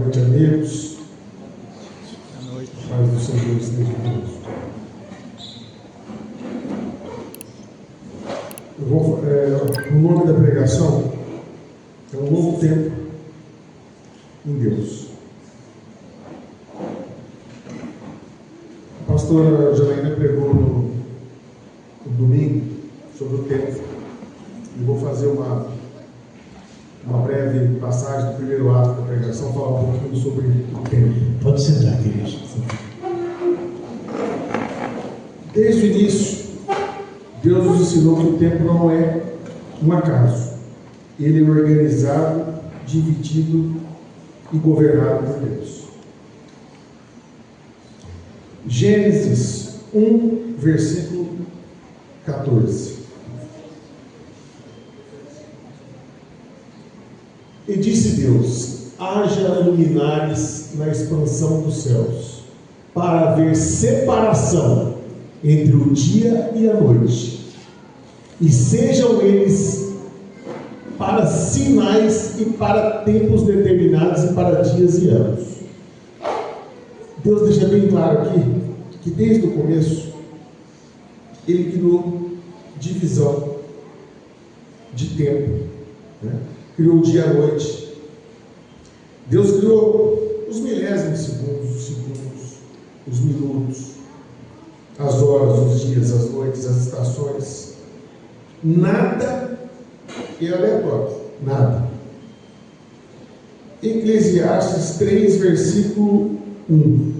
noite, amigos. Boa noite. A paz do Senhor esteja conosco. O nome da pregação é um novo tempo em Deus. A pastora Janaína pregou no domingo sobre o tempo. E vou fazer uma breve passagem do primeiro ato da pregação, falar um pouquinho sobre o tempo. Pode sentar, querido. Desde o início, Deus nos ensinou que o tempo não é um acaso. Ele é organizado, dividido e governado por Deus. Gênesis 1, versículo 14. E disse Deus: haja luminares na expansão dos céus, para haver separação entre o dia e a noite, e sejam eles para sinais e para tempos determinados e para dias e anos. Deus deixa bem claro aqui que desde o começo Ele criou divisão de tempo, né? Criou o dia e a noite. Deus criou os milésimos segundos, os segundos, os minutos, as horas, os dias, as noites, as estações. Nada é aleatório, nada. Eclesiastes 3, versículo 1.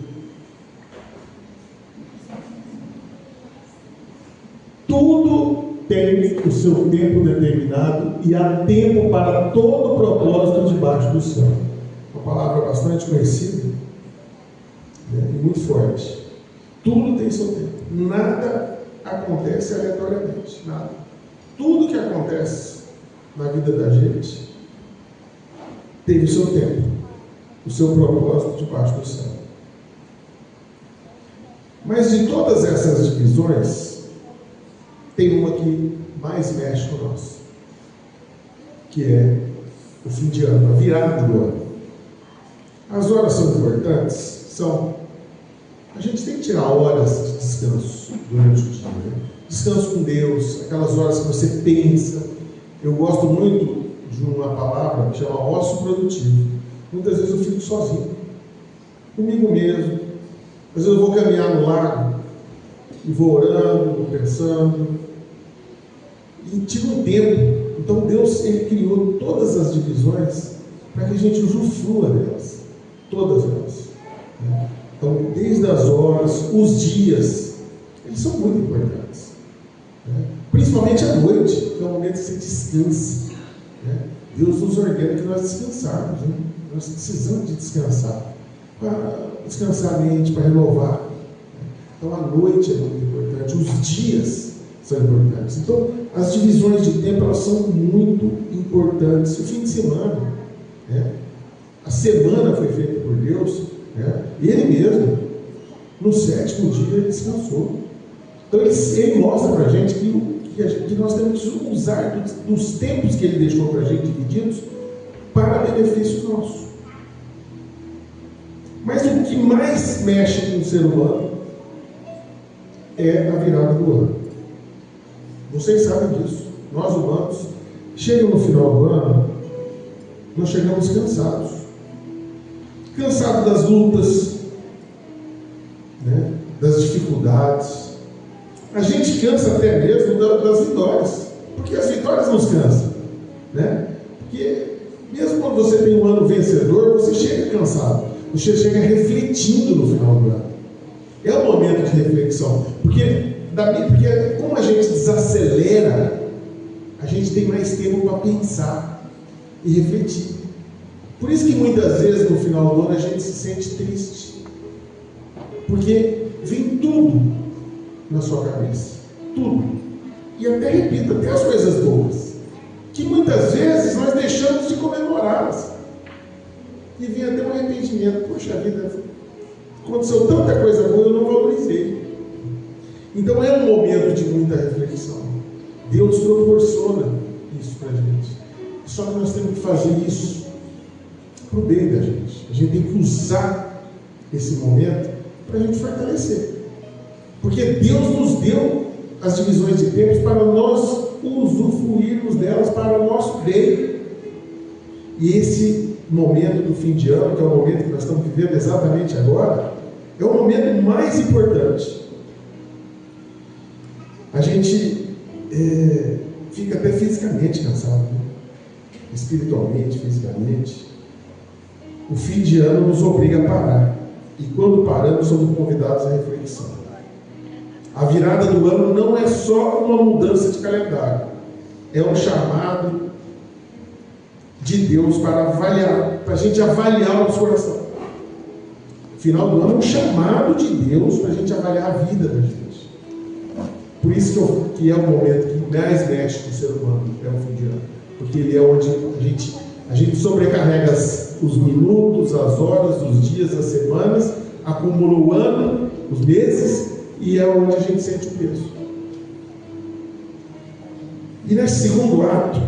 Tudo tem o seu tempo determinado e há tempo para todo propósito debaixo do céu. Uma palavra bastante conhecida, né, e muito forte. Tudo tem seu tempo. Nada acontece aleatoriamente. Nada. Tudo que acontece na vida da gente teve o seu tempo, o seu propósito debaixo do céu. Mas de todas essas divisões, tem uma que mais mexe com nós, que é o fim de ano, a virada do ano. As horas são importantes? São. A gente tem que tirar horas de descanso durante o dia, né? Descanso com Deus, aquelas horas que você pensa. Eu gosto muito de uma palavra que chama ócio produtivo. Muitas vezes eu fico sozinho, comigo mesmo. Às vezes eu vou caminhar no lago e vou orando, vou pensando, e tira um tempo. Então Deus, Ele criou todas as divisões para que a gente usufrua delas, todas elas, né? Então, desde as horas, os dias, eles são muito importantes, né? Principalmente à noite, que é o momento que você descansa, né? Deus nos ordena que nós descansarmos, né? Nós precisamos de descansar, para descansar a mente, para renovar, né? Então a noite é muito importante, os dias são importantes. Então as divisões de tempo, elas são muito importantes. O fim de semana, né? A semana foi feita por Deus, né? E Ele mesmo, no sétimo dia, Ele descansou. Então Ele mostra para a gente que nós temos que usar dos tempos que Ele deixou para a gente divididos para benefício nosso. Mas o que mais mexe com o ser humano é a virada do ano. Vocês sabem disso. Nós humanos, chega no final do ano, nós chegamos cansados. Cansados das lutas, né? Das dificuldades. A gente cansa até mesmo das vitórias, porque as vitórias nos cansam, né? Porque mesmo quando você tem um ano vencedor, você chega cansado, você chega refletindo no final do ano. É um momento de reflexão, porque como a gente desacelera, a gente tem mais tempo para pensar e refletir. Por isso que muitas vezes no final do ano a gente se sente triste, porque vem tudo na sua cabeça, tudo, e até repito, até as coisas boas, que muitas vezes nós deixamos de comemorá-las, e vem até um arrependimento. Poxa vida, aconteceu tanta coisa boa, eu não valorizei. Então é um momento de muita reflexão. Deus proporciona isso para a gente, só que nós temos que fazer isso para o bem da gente. A gente tem que usar esse momento para a gente fortalecer. Porque Deus nos deu as divisões de tempos para nós usufruirmos delas para o nosso bem. E esse momento do fim de ano, que é o momento que nós estamos vivendo exatamente agora, é o momento mais importante. A gente fica até fisicamente cansado, né? Espiritualmente, fisicamente. O fim de ano nos obriga a parar. E quando paramos, somos convidados à reflexão. A virada do ano não é só uma mudança de calendário. É um chamado de Deus para avaliar, para a gente avaliar o nosso coração. O final do ano é um chamado de Deus para a gente avaliar a vida da gente. Por isso que é o momento que mais mexe com o ser humano, é o fim de ano. Porque ele é onde a gente sobrecarrega os minutos, as horas, os dias, as semanas, acumula o ano, os meses, e é onde a gente sente o peso. E nesse segundo ato,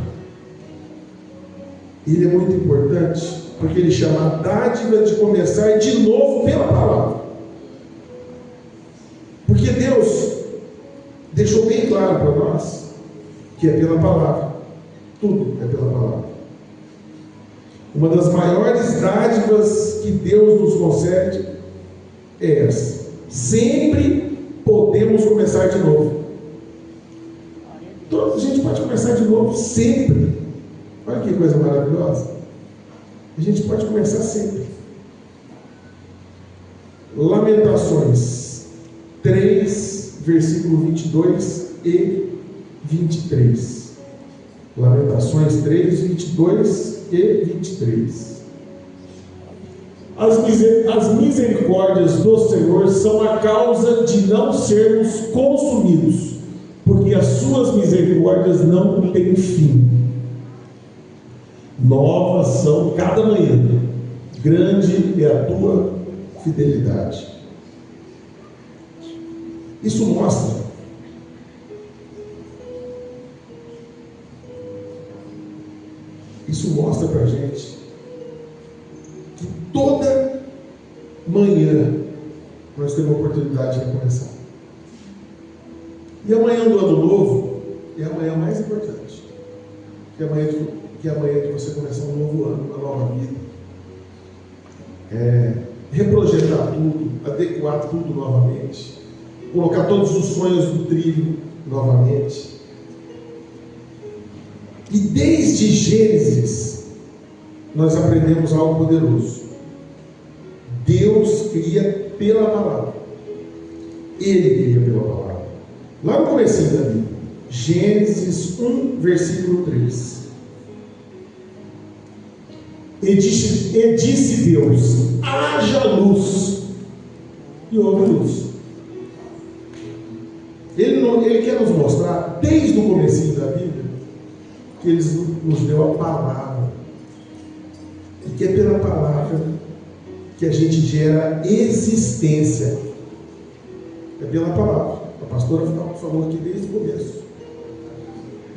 ele é muito importante, porque ele chama a dádiva de começar de novo pela palavra. Porque Deus deixou bem claro para nós que é pela palavra. Tudo é pela palavra. Uma das maiores dádivas que Deus nos concede é essa. Sempre podemos começar de novo. Toda a gente pode começar de novo sempre. Olha que coisa maravilhosa. A gente pode começar sempre. Lamentações 3, versículo 22 e 23. Lamentações 3, 22 e 23. As misericórdias do Senhor são a causa de não sermos consumidos, porque as suas misericórdias não têm fim. Novas são cada manhã, grande é a tua fidelidade. Isso mostra para a gente que toda manhã nós temos a oportunidade de recomeçar. E amanhã do ano novo é a manhã mais importante, que é a manhã de você começar um novo ano, uma nova vida. Reprojetar tudo, adequar tudo novamente, colocar todos os sonhos no trilho novamente. E desde Gênesis nós aprendemos algo poderoso. Deus cria pela palavra. Ele cria pela palavra. Lá no começo da Bíblia, Gênesis 1, versículo 3. E disse Deus: haja luz, e houve luz. Ele quer nos mostrar, desde o começo da Bíblia, que Ele nos deu a palavra. E que é pela palavra que a gente gera existência. É pela palavra. A pastora falou aqui desde o começo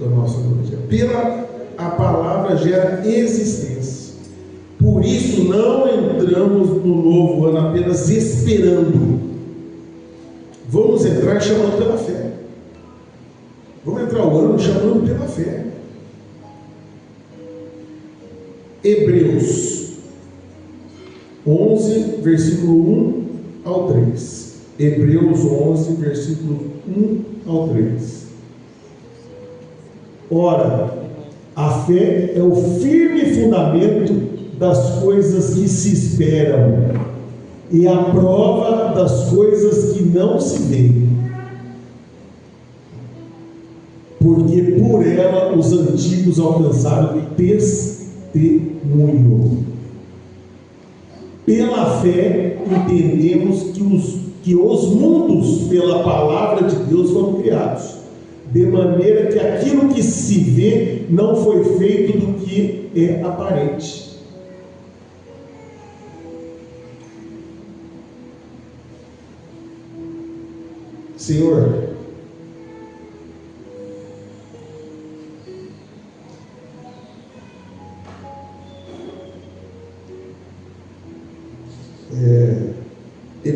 da nossa noite. Pela a palavra gera existência. Por isso não entramos no novo ano apenas esperando. Vamos entrar chamando pela fé. Vamos entrar o ano chamando pela fé. Hebreus 11, versículo 1 ao 3. Hebreus 11, versículo 1 ao 3. Ora, a fé é o firme fundamento das coisas que se esperam e a prova das coisas que não se veem, porque por ela os antigos alcançaram testemunho. Pela fé entendemos que os mundos pela palavra de Deus foram criados, de maneira que aquilo que se vê não foi feito do que é aparente. Senhor,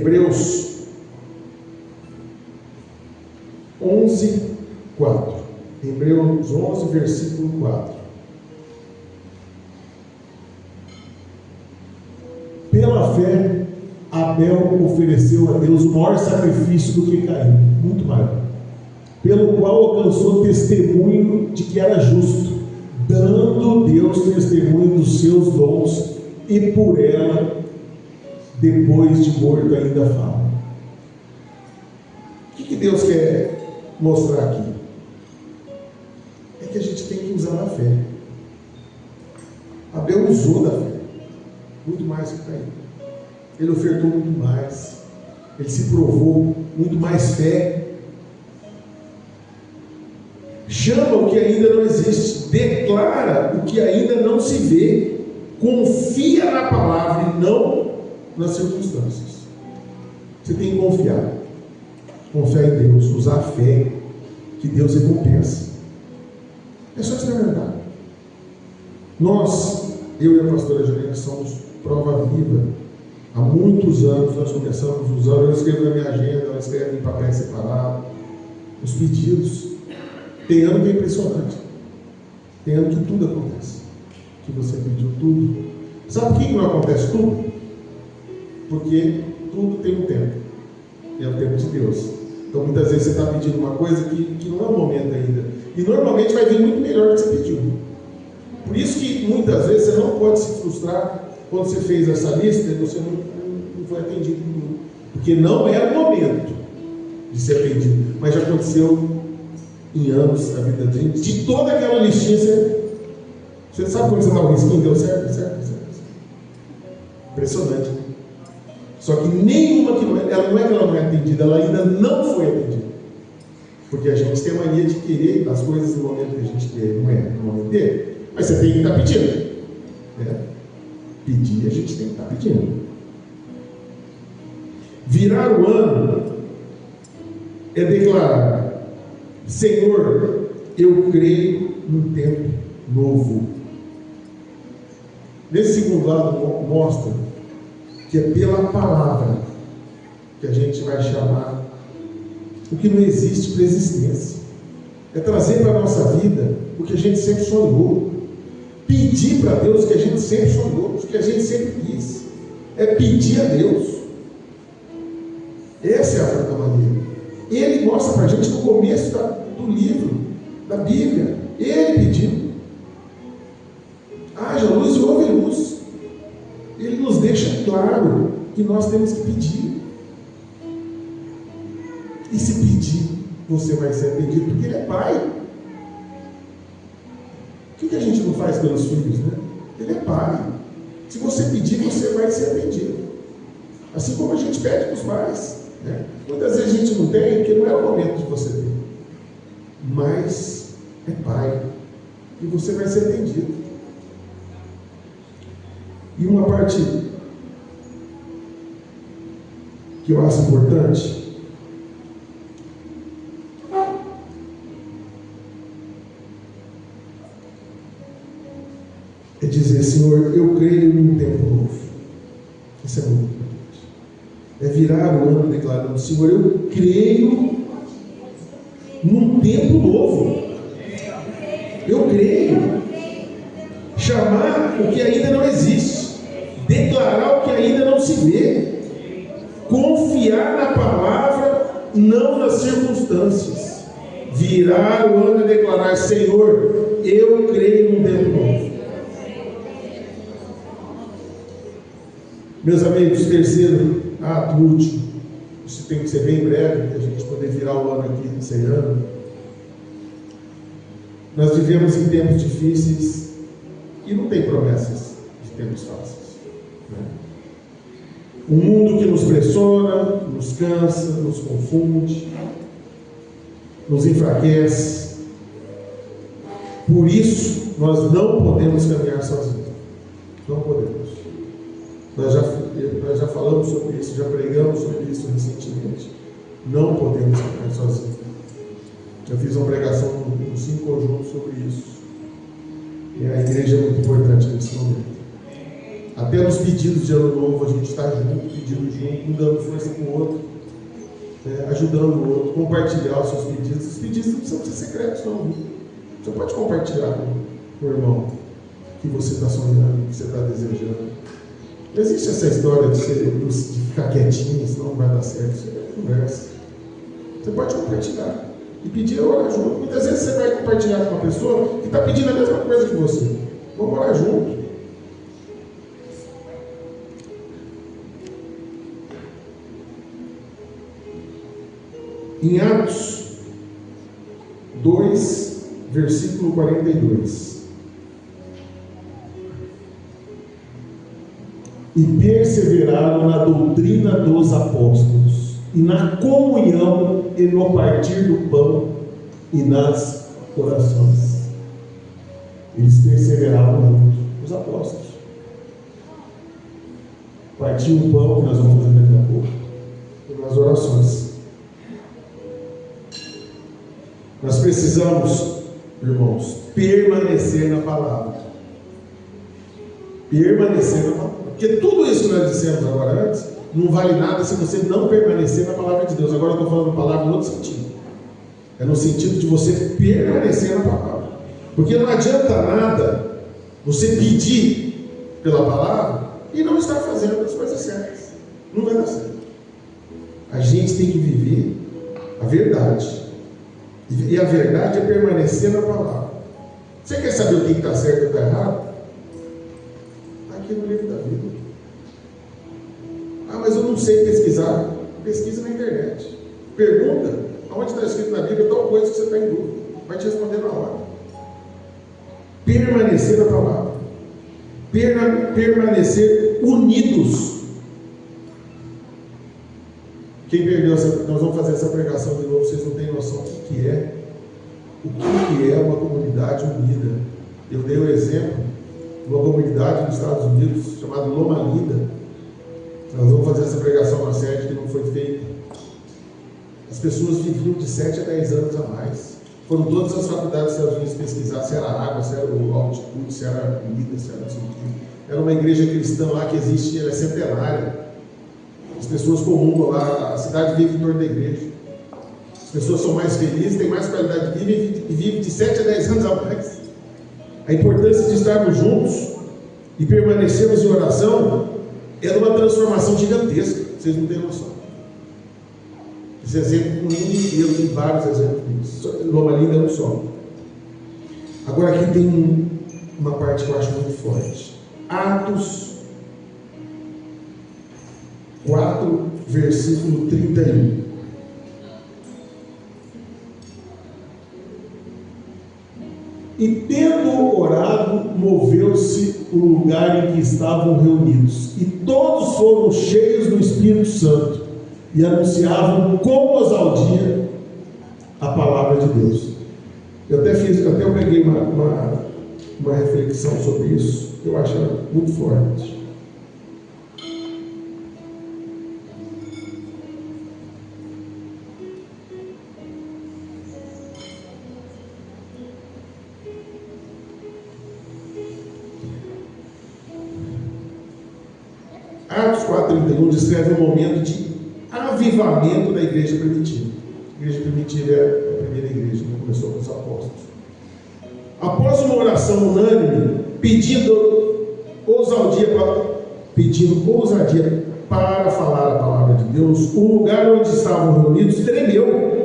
Hebreus 11, 4. Hebreus 11, versículo 4. Pela fé, Abel ofereceu a Deus o maior sacrifício do que Caim, muito maior, pelo qual alcançou testemunho de que era justo, dando Deus testemunho dos seus dons, e por ela, depois de morto, ainda fala. O que Deus quer mostrar aqui? É que a gente tem que usar a fé. Abel usou da fé, muito mais que Caim. Ele ofertou muito mais, ele se provou muito mais fé. Chama o que ainda não existe, declara o que ainda não se vê, confia na palavra e não nas circunstâncias. Você tem que confiar em Deus, usar a fé, que Deus recompensa. É só experimentar. Nós, eu e a pastora Juliana, somos prova viva. Há muitos anos nós começamos usando, eu escrevo na minha agenda, eu escrevo em papel separado, os pedidos. Tem ano que é impressionante. Tem ano que tudo acontece. Que você pediu tudo. Sabe por que não acontece tudo? Porque tudo tem um tempo. E é o tempo de Deus. Então muitas vezes você está pedindo uma coisa que não é o momento ainda. E normalmente vai vir muito melhor do que você pediu. Por isso que muitas vezes você não pode se frustrar quando você fez essa lista e você não foi atendido. Porque não é o momento de ser atendido. Mas já aconteceu em anos da vida da gente. De toda aquela listinha, você sabe quando você dá um risquinho, deu certo. Impressionante, né? Só que nenhuma que ela não é que ela não é atendida, ela ainda não foi atendida. Porque a gente tem a mania de querer as coisas no momento que a gente quer, não é no momento dele. Mas você tem que estar pedindo. Né? Pedir, a gente tem que estar pedindo. Virar o ano é declarar: Senhor, eu creio num tempo novo. Nesse segundo lado mostra que é pela palavra que a gente vai chamar o que não existe para existência. É trazer para a nossa vida o que a gente sempre sonhou. Pedir para Deus o que a gente sempre sonhou, o que a gente sempre quis. É pedir a Deus. Essa é a outra maneira. Ele mostra para a gente no começo do livro, da Bíblia. Ele pediu: haja luz e houve luz. Ele nos deixa claro que nós temos que pedir. E se pedir, você vai ser atendido, porque Ele é Pai. O que a gente não faz pelos filhos, né? Ele é Pai. Se você pedir, você vai ser atendido. Assim como a gente pede para os pais, né? Muitas vezes a gente não tem, porque não é o momento de você ter. Mas é Pai. E você vai ser atendido. E uma parte que eu acho importante é dizer: Senhor, eu creio num tempo novo. Isso é muito importante. É virar o ano declarando: Senhor, eu creio num tempo novo. Eu creio. Chamar o que ainda não existe. Declarar o que ainda não se vê. Confiar na palavra, não nas circunstâncias. Virar o ano e declarar: Senhor, eu creio num tempo novo. Meus amigos, terceiro ato, último, isso tem que ser bem breve, para a gente poder virar o ano aqui esse ano. Nós vivemos em tempos difíceis e não tem promessas de tempos fáceis, né? Um mundo que nos pressiona, nos cansa, nos confunde, nos enfraquece. Por isso, nós não podemos caminhar sozinhos. Não podemos. Nós já falamos sobre isso, já pregamos sobre isso recentemente. Não podemos caminhar sozinhos. Eu fiz uma pregação no 5 conjuntos sobre isso. E a igreja é muito importante nesse momento. Até nos pedidos de ano novo a gente está junto, pedindo gente, um dando força com o outro, ajudando o outro, compartilhar os seus pedidos. Os pedidos não precisam ser secretos, não. Viu? Você pode compartilhar com o irmão que você está sonhando, que você está desejando. Não existe essa história de ficar quietinho, senão não vai dar certo. Isso é conversa. Você pode compartilhar e pedir orar junto. Muitas vezes você vai compartilhar com uma pessoa que está pedindo a mesma coisa que você. Vamos orar junto. Em Atos 2, versículo 42. E perseveraram na doutrina dos apóstolos, e na comunhão, e no partir do pão, e nas orações. Eles perseveravam juntos, os apóstolos. Partir o pão, que nós vamos fazer daqui a pouco, e nas orações. Nós precisamos, irmãos, permanecer na palavra. Permanecer na palavra. Porque tudo isso que nós dissemos agora antes, não vale nada se você não permanecer na palavra de Deus. Agora eu estou falando palavra no outro sentido. É no sentido de você permanecer na palavra. Porque não adianta nada você pedir pela palavra e não estar fazendo as coisas certas. Não vai dar certo. A gente tem que viver a verdade. E a verdade é permanecer na palavra. Você quer saber o que está certo ou está errado? Está aqui no livro da vida. Ah, mas eu não sei pesquisar. Pesquisa na internet. Pergunta aonde está escrito na Bíblia tal coisa que você está em dúvida. Vai te responder na hora. Permanecer na palavra. Permanecer unidos. Quem perdeu nós vamos fazer essa pregação de novo, vocês não têm noção do que é. O que é uma comunidade unida. Eu dei o exemplo de uma comunidade nos Estados Unidos chamada Loma Linda. Nós vamos fazer essa pregação na sede que não foi feita. As pessoas viviam de 7 a 10 anos a mais. Foram todas as faculdades dos Estados Unidos pesquisar se era água, se era o altitude, se era comida, se era não sei o quê. Era uma igreja cristã lá que existe, ela é centenária. As pessoas comungam lá, a cidade vive em torno da igreja. As pessoas são mais felizes, têm mais qualidade de vida e vivem de 7 a 10 anos a mais. A importância de estarmos juntos e permanecermos em oração é uma transformação gigantesca. Vocês não têm noção. Esse exemplo no mundo inteiro, tem vários exemplos disso. Loma Linda é um só. Agora aqui tem uma parte que eu acho muito forte. Atos 4, versículo 31. E tendo orado, moveu-se o lugar em que estavam reunidos, e todos foram cheios do Espírito Santo, e anunciavam com ousadia a palavra de Deus. Eu peguei uma reflexão sobre isso, que eu acho muito forte. Atos 4,31 descreve um momento de avivamento da igreja primitiva. A igreja primitiva é a primeira igreja que começou com os apóstolos. Após uma oração unânime, pedindo ousadia para falar a palavra de Deus, o lugar onde estavam reunidos tremeu.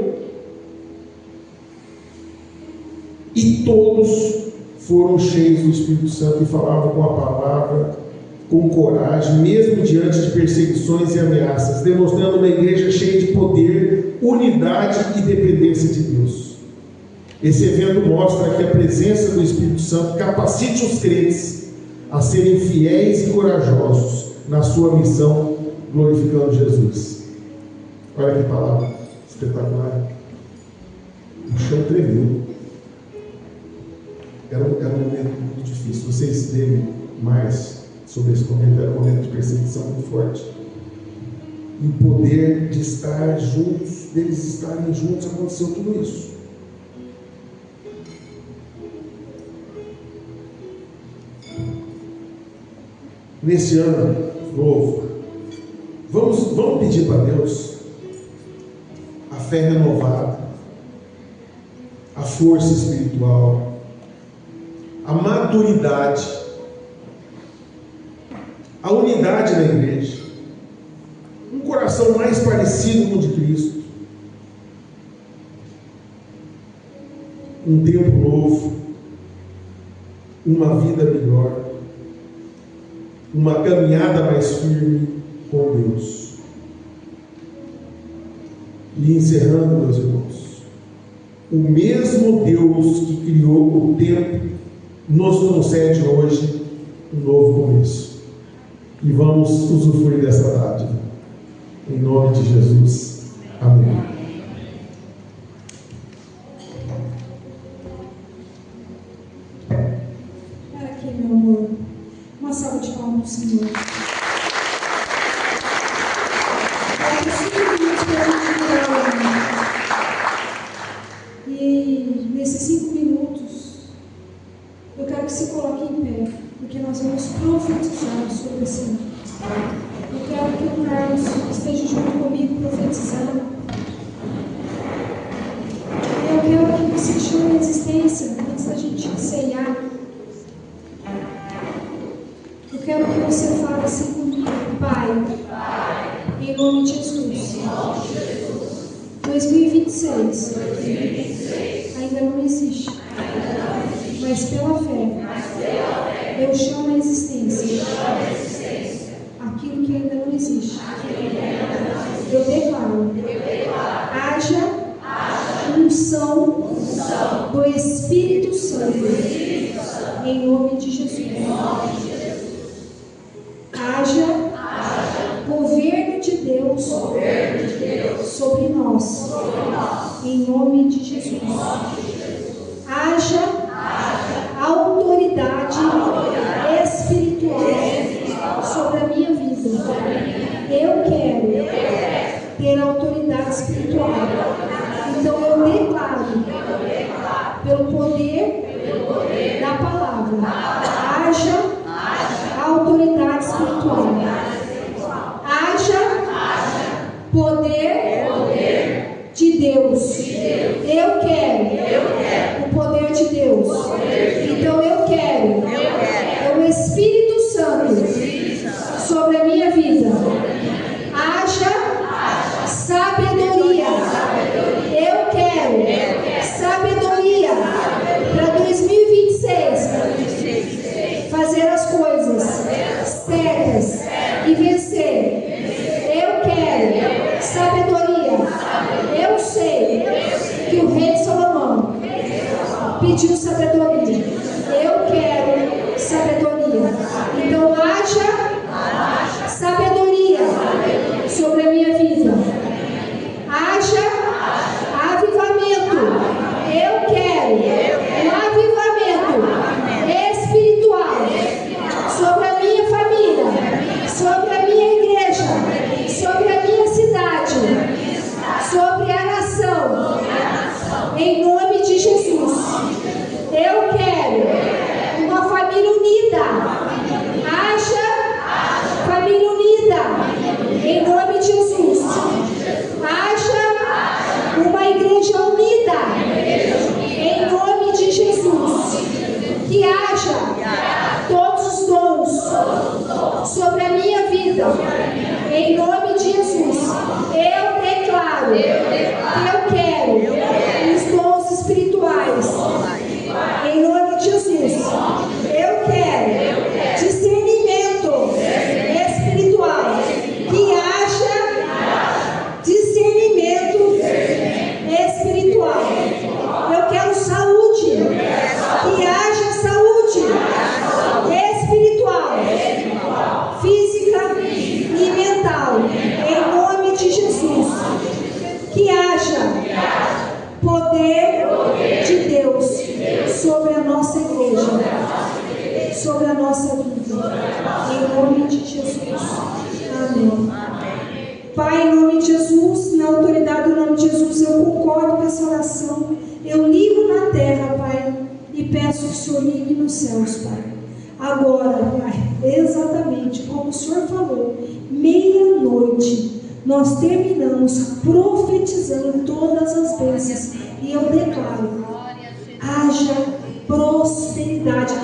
E todos foram cheios do Espírito Santo e falavam com a palavra com coragem, mesmo diante de perseguições e ameaças, demonstrando uma igreja cheia de poder, unidade e dependência de Deus. Esse evento mostra que a presença do Espírito Santo capacite os crentes a serem fiéis e corajosos na sua missão, glorificando Jesus. Olha que palavra espetacular. O chão tremeu. Era um momento muito difícil. Vocês devem mais sobre esse momento. Era um momento de perseguição muito forte. E o poder de estar juntos, deles estarem juntos, aconteceu tudo isso. nesse ano novo, vamos pedir para Deus a fé renovada, a força espiritual, a maturidade, a unidade da igreja, um coração mais parecido com o de Cristo, um tempo novo, uma vida melhor, uma caminhada mais firme com Deus. E encerrando, meus irmãos, o mesmo Deus que criou o tempo nos concede hoje um novo começo. E vamos usufruir dessa dádiva. Em nome de Jesus. Amém. Para aqui, meu amor. Uma salva de palmas para o Senhor. E nesses 5 minutos, eu quero que se coloque em pé, porque nós vamos profetizar sobre esse ano. Eu quero que o Carlos esteja junto comigo profetizando. Eu quero que você chame a existência antes da gente ceiar. Eu quero que você fale assim comigo: Pai, em nome de Jesus, 2026 ainda não existe, mas pela fé eu chamo a existência aquilo que ainda não existe. Eu declaro: haja unção do Espírito Santo em nome de Jesus. Haja governo de Deus sobre nós, em nome de Jesus. Haja autoridade espiritual sobre a minha vida. Eu quero ter autoridade espiritual. Então eu declaro, pelo poder da palavra, haja autoridade espiritual. Haja poder de Deus. Eu quero o poder de Deus. Então eu quero o Espírito Santo sobre a minha vida. Haja sabedoria. Eu quero sabedoria para 2026 fazer as coisas certas e vencer. Eu quero sabedoria. Eu sei que o rei Salomão pediu sabedoria. Eu quero sabedoria. Então haja sabedoria sobre a minha vida. Haja avivamento. Eu quero um avivamento espiritual sobre a minha família, sobre a minha igreja, sobre a minha cidade, sobre a nação, em nome de Jesus. Eu quero uma família unida. Haja família unida, em nome de Jesus. Haja uma igreja unida, em nome de Jesus. Que haja todos os dons sobre a minha vida, em nome de Jesus. Eu declaro que eu quero os dons espirituais, em nome de Jesus. Eu quero discernimento espiritual. Que haja discernimento espiritual. Eu quero saúde. Que haja saúde espiritual, física e mental, em nome de Jesus. Que haja poder de Deus sobre a nossa igreja, sobre a nossa vida, em nome de Jesus. Amém. Pai, em nome de Jesus, na autoridade do nome de Jesus, eu concordo com essa oração. Eu ligo na terra, Pai, e peço que o Senhor ligue nos céus, Pai. Agora, Pai, exatamente como o Senhor falou, meia-noite, nós terminamos profetizando todas as bênçãos. E eu declaro: haja prosperidade.